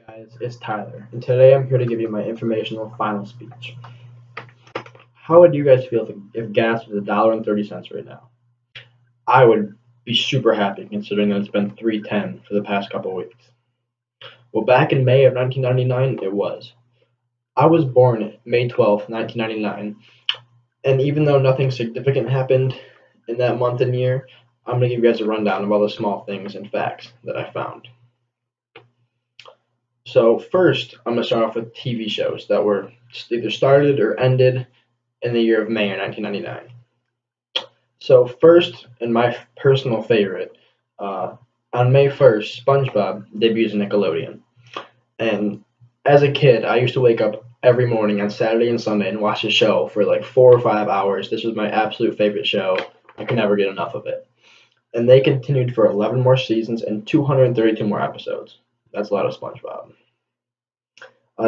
Guys, it's Tyler, and today I'm here to give you my informational final speech. How would you guys feel if gas was $1.30 right now? I would be super happy considering that it's been 3.10 for the past couple of weeks. Well, back in May of 1999, it was. I was born May 12th, 1999, and even though nothing significant happened in that month and year, I'm going to give you guys a rundown of all the small things and facts that I found. So first, I'm going to start off with TV shows that were either started or ended in the year of May of 1999. So first, and my personal favorite, on May 1st, SpongeBob debuts in Nickelodeon. And as a kid, I used to wake up every morning on Saturday and Sunday and watch the show for like 4 or 5 hours. This was my absolute favorite show. I could never get enough of it. And they continued for 11 more seasons and 232 more episodes. That's a lot of SpongeBob.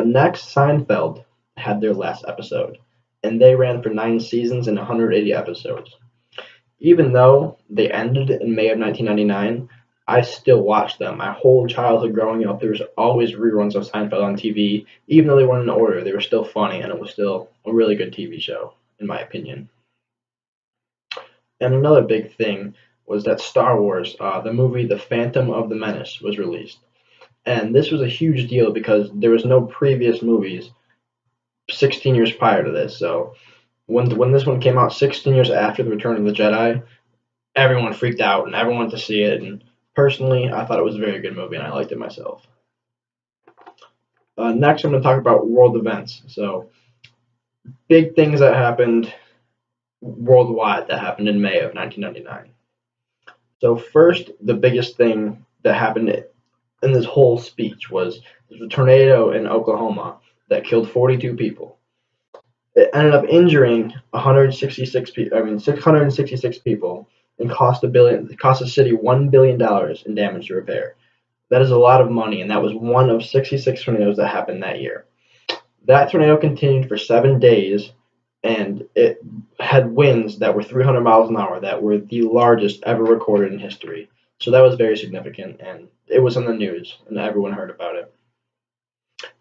Next, Seinfeld had their last episode, and they ran for 9 seasons and 180 episodes. Even though they ended in May of 1999, I still watched them. My whole childhood growing up, there was always reruns of Seinfeld on TV. Even though they weren't in order, they were still funny, and it was still a really good TV show, in my opinion. And another big thing was that Star Wars, the movie The Phantom of the Menace, was released. And this was a huge deal because there was no previous movies 16 years prior to this. So when this one came out 16 years after the Return of the Jedi, everyone freaked out and everyone wanted to see it. And personally, I thought it was a very good movie and I liked it myself. Next, I'm going to talk about world events. So big things that happened worldwide that happened in May of 1999. So first, the biggest thing that happened in this whole speech was a tornado in Oklahoma that killed 42 people. It ended up injuring 666 people and cost the city $1 billion in damage to repair. That is a lot of money, and that was one of 66 tornadoes that happened that year. That tornado continued for 7 days, and it had winds that were 300 miles an hour that were the largest ever recorded in history. So that was very significant, and it was on the news, and everyone heard about it.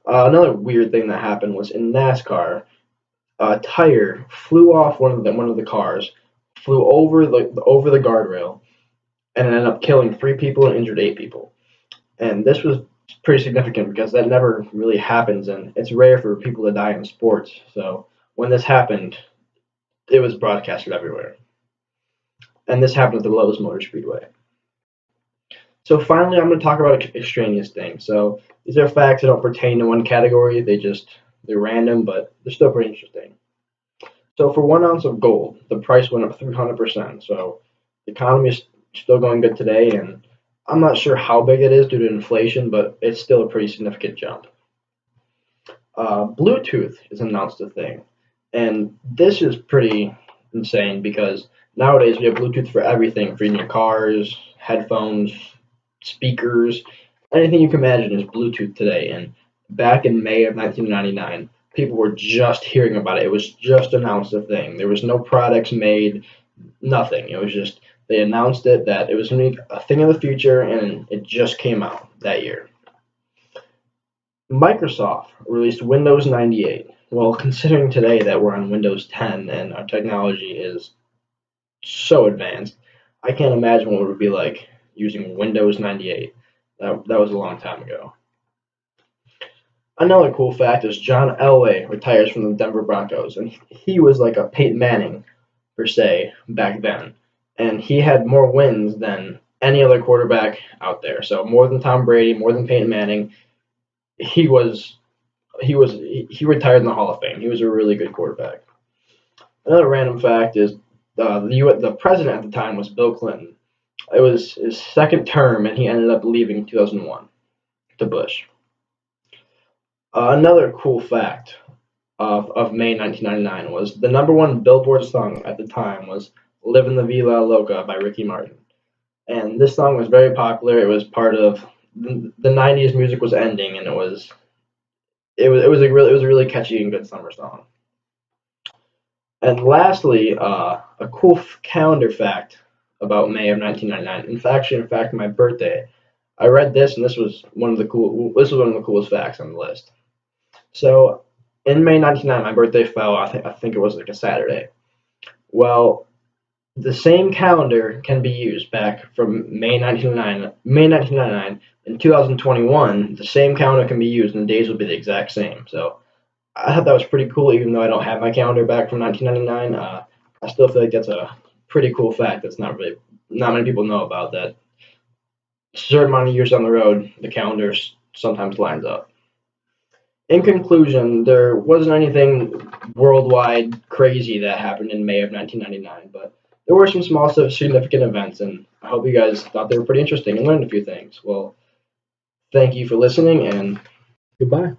Another weird thing that happened was in NASCAR, a tire flew off one of the cars, flew over the guardrail, and it ended up killing 3 people and injured 8 people. And this was pretty significant because that never really happens, and it's rare for people to die in sports. So when this happened, it was broadcasted everywhere. And this happened at the Lowe's Motor Speedway. So finally, I'm going to talk about extraneous things. So these are facts that don't pertain to one category. They're random, but they're still pretty interesting. So for 1 ounce of gold, the price went up 300%. So the economy is still going good today, and I'm not sure how big it is due to inflation, but it's still a pretty significant jump. Bluetooth is announced a thing, and this is pretty insane because nowadays we have Bluetooth for everything, for in your cars, headphones, speakers, anything you can imagine is Bluetooth today. And back in May of 1999, people were just hearing about it. It was just announced a thing. There was no products made, nothing. It was just they announced it that it was going to be a thing of the future, and it just came out that year. Microsoft released Windows 98. Well, considering today that we're on Windows 10 and our technology is so advanced, I can't imagine what it would be like using Windows 98. That was a long time ago. Another cool fact is John Elway retires from the Denver Broncos, and he was like a Peyton Manning, per se, back then. And he had more wins than any other quarterback out there. So more than Tom Brady, more than Peyton Manning. He retired in the Hall of Fame. He was a really good quarterback. Another random fact is the president at the time was Bill Clinton. It was his second term, and he ended up leaving in 2001 to Bush. Another cool fact of May 1999 was the '1 Billboard song at the time was "Livin' La Vida Loca" by Ricky Martin. And this song was very popular. It was part of the '90s. Music was ending, and it was a really catchy and good summer song. And lastly, a cool calendar fact about May of 1999. In fact, my birthday, I read this, and this was one of the coolest facts on the list. So, in May 1999, my birthday fell. I think it was like a Saturday. Well, the same calendar can be used back from May 1999, in 2021. The same calendar can be used, and the days will be the exact same. So, I thought that was pretty cool, even though I don't have my calendar back from 1999. I still feel like that's a pretty cool fact that's not many people know about, that a certain amount of years down the road, the calendar sometimes lines up. In conclusion, there wasn't anything worldwide crazy that happened in May of 1999, but there were some small significant events, and I hope you guys thought they were pretty interesting and learned a few things. Well, thank you for listening, and goodbye.